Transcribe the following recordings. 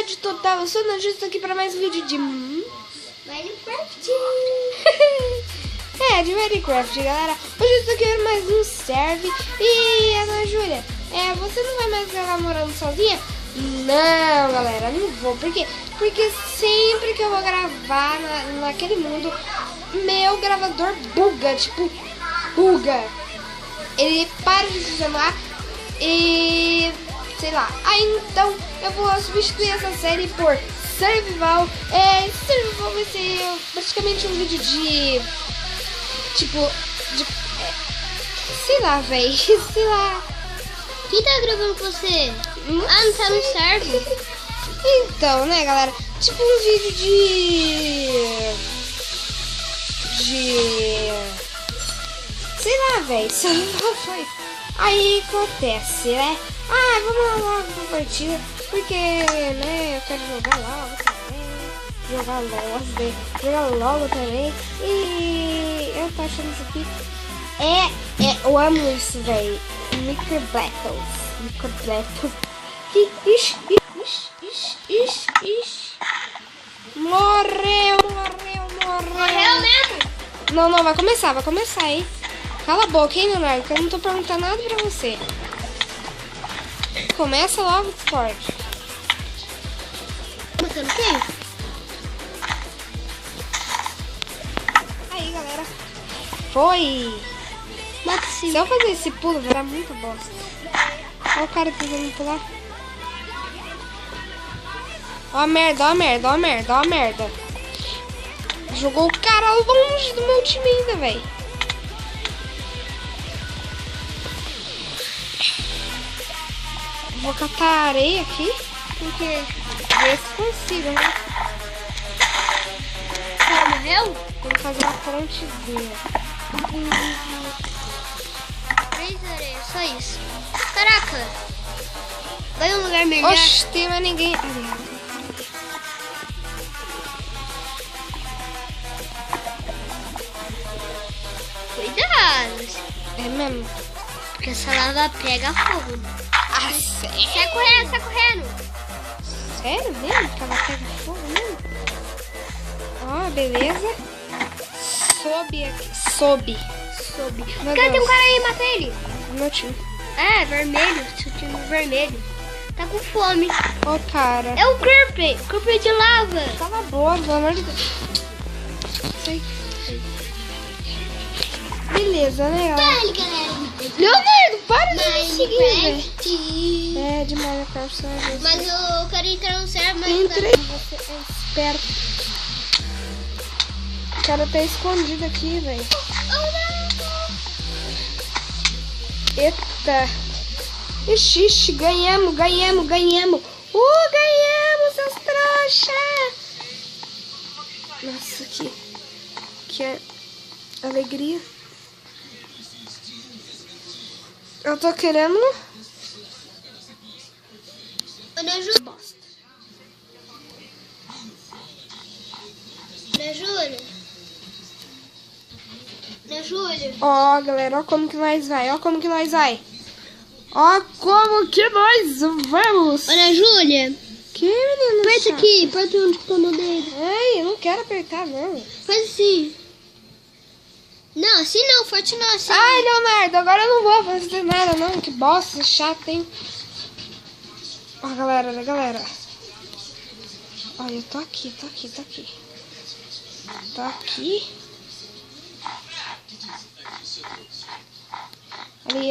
Nerd total, eu sou Nojista aqui para mais um vídeo de Minecraft. de Minecraft, galera. Hoje eu estou aqui para mais um serve. E Ana Júlia, você não vai mais gravar morando sozinha? Não, galera, não vou. Por quê? Porque sempre que eu vou gravar naquele mundo, meu gravador buga, buga. Ele para de funcionar e... sei lá. Aí então eu vou substituir essa série por Survival. Survival vai ser praticamente um vídeo de... sei lá, véi. Sei lá. Quem tá gravando com você? Não tá no server. Então, né, galera? Tipo um vídeo sei lá, véi. Só foi. Aí acontece, né? Vamos lá logo pra partida. Porque, né, eu quero jogar logo também. Jogar logo também. E eu tô achando isso aqui. Eu amo isso, velho. Micro Battles. Ixi. Morreu mesmo? Não, vai começar, hein? Cala a boca, hein, Leonardo, que eu não tô perguntando nada pra você. Começa logo o Discord. Matando quem? Aí, galera. Foi! Mata sim. Se eu fazer esse pulo, vai dar muita bosta. Olha o cara tentando pular. Ó a merda. Jogou o cara longe do meu time ainda, velho. Vou catar areia aqui, porque ver se consigo, né? Você morreu? Vou fazer uma pontezinha. 3 areias, só isso. Caraca. Vai um lugar melhor. Oxe, tem mais ninguém. Cuidado. É mesmo? Porque essa lava pega fogo. Sério? Sai correndo. Sério mesmo? Que ela pega fogo mesmo? Ó, beleza. Sobe. Meu Cara, tem Deus. um cara aí, mata ele. Meu time. É, vermelho. Seu time vermelho. Tá com fome. Ó, cara. É o Creeper de lava. Cala a boca, pelo amor de Deus. Sei. Beleza, né? Vale, galera. Leonardo, para de me seguir, Minecraft. velho. De Minecraft. Mas eu quero entrar no server, mas Entrei. Você é esperto. O cara tá escondido aqui, velho. Eita. Ixi, ganhamos. Ganhamos, seus trouxa. Nossa, que alegria. Eu tô querendo... Ana Júlia. Ana Júlia. Ó, galera, ó como que nós vai. Ó como que nós vamos. Ana Júlia. Que menino Aperta chato. aqui, aperta onde tá meu dedo. Ai, eu não quero apertar, não. Faz assim. Não, assim não, forte não, assim. Ai, Leonardo, agora eu não vou fazer nada, não. Que bosta, chato, hein? Ó, galera. Ó, eu tô aqui. Tô aqui.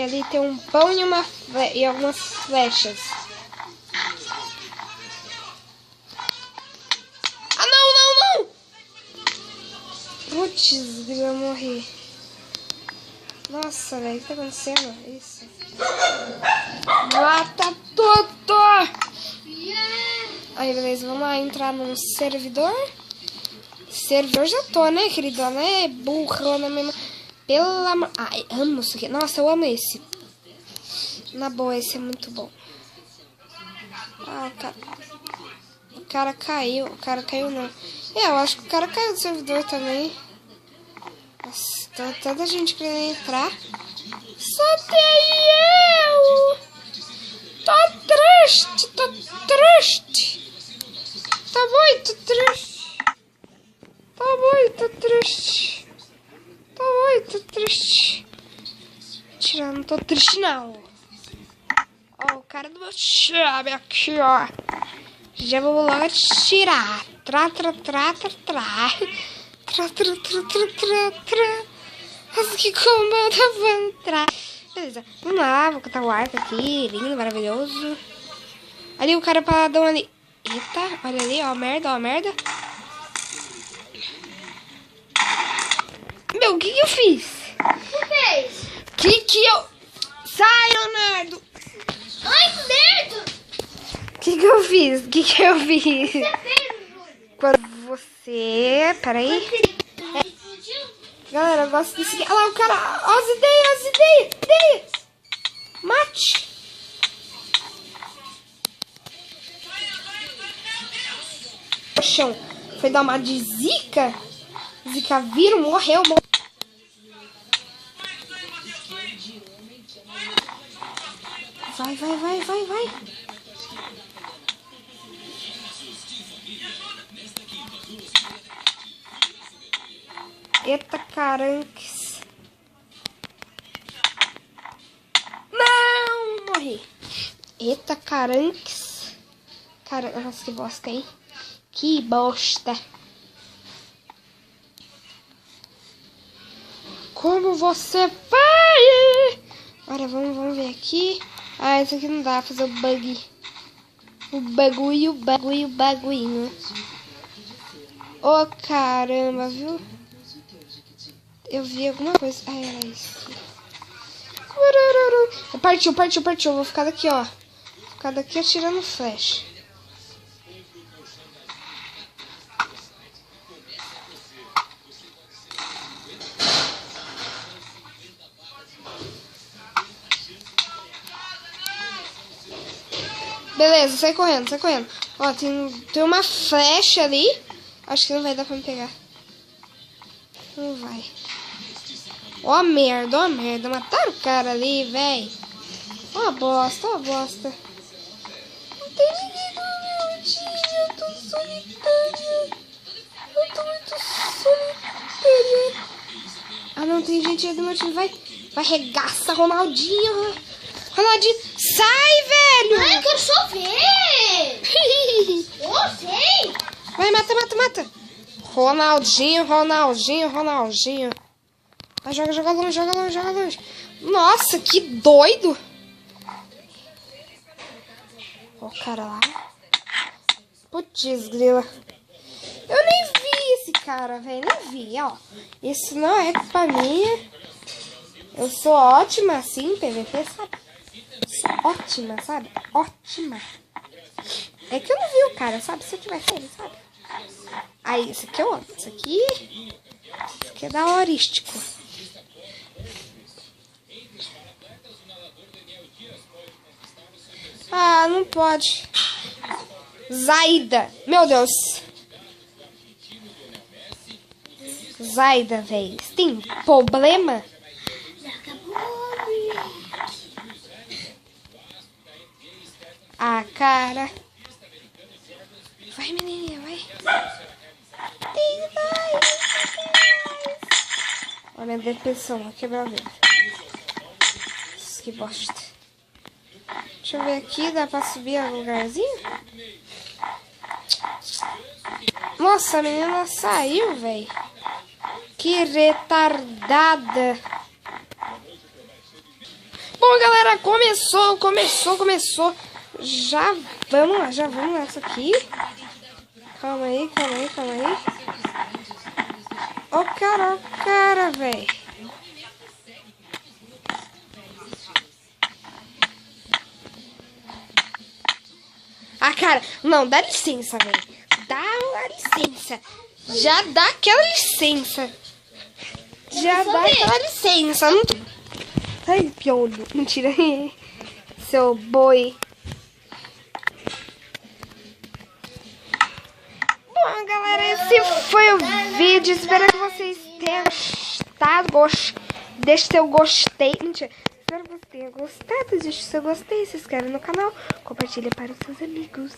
Ali tem um pão e algumas flechas. Ah, não! Putz, eu morri. Nossa, velho, o que tá acontecendo? Isso. Mata tudo! Aí, beleza, vamos lá entrar num servidor. Servidor já tô, né, querido? Não é burrona mesmo. Pela... Ai, amo isso aqui. Nossa, eu amo esse. Na boa, esse é muito bom. O cara caiu. O cara caiu, não. Eu acho que o cara caiu do servidor também. Nossa, tá tanta gente querendo entrar. Só tem eu! Tô triste, tô triste. muito triste. Tô muito triste. Tô muito triste. Mentira, não tô triste não. Ó, o cara do meu chave aqui, ó. Já vou logo tirar. Tra. Nossa, que comando eu vou entrar. Beleza, vamos lá, vou cantar o arco aqui. Lindo, maravilhoso. Ali o cara paradão ali. Eita, olha ali, ó, merda, ó, merda. Meu, o que eu fiz? O que fez? Que eu... Sai, Leonardo! Ai, que merda! O que eu fiz? O que eu fiz? Você fez, Júlio? Quando você... Peraí. Galera, eu gosto desse... Olha lá o cara. Ó, as ideias. Mate. O chão foi dar uma de zica. Zica vírus, morreu. Vai. Eita, caranques. Não, morri. Eita, caranques. Nossa, que bosta, hein? Que bosta. Como você vai? Agora vamos ver aqui. Ah, isso aqui não dá pra fazer o bug. O baguinho. Oh, caramba, viu? Eu vi alguma coisa. Ah, era isso. Partiu. Vou ficar daqui, ó. Vou ficar daqui atirando flash. Beleza, sai correndo. Ó, tem uma flecha ali. Acho que não vai dar pra me pegar. Não vai. Ó merda. Mataram o cara ali, véi. Ó bosta. Não tem ninguém do meu time. Eu tô solitária. Eu tô muito solitária. Ah, não, tem gente aí do meu time. Vai regaça, Ronaldinho. Sai, velho. Ai, eu quero só ver. Eu sei. Vai, mata. Ronaldinho. Vai, joga longe. Nossa, que doido. Ó o cara lá. Putz, grila. Eu nem vi esse cara, velho. Nem vi, ó. Isso não é culpa minha. Eu sou ótima assim, PVP, sabe? Sou ótima, sabe? Ótima. É que eu não vi o cara, sabe? Se eu tivesse ele, sabe? Aí, esse aqui eu amo. Esse aqui é daorístico. Ah, não pode. Zaida. Meu Deus. Zaida, velho. Você tem problema? Ah, cara. Vai, menininha, vai. Olha a minha depressão, vou quebrar o dedo. Que bosta. Deixa eu ver aqui, dá pra subir algum lugarzinho? Nossa, a menina saiu, velho. Que retardada. Bom, galera, começou. Já vamos nessa aqui. Calma aí. Ó cara, velho. Ah, cara, não, dá licença, velho. Dá licença. Já dá aquela licença. Não... Ai, piolho. Mentira. Seu boi. Bom, galera, esse foi o vídeo. Espero que vocês tenham gostado. Deixe seu gostei. Mentira. Espero que você tenha gostado. Deixe seu gostei. Se inscreve no canal. Compartilhe para os seus amigos.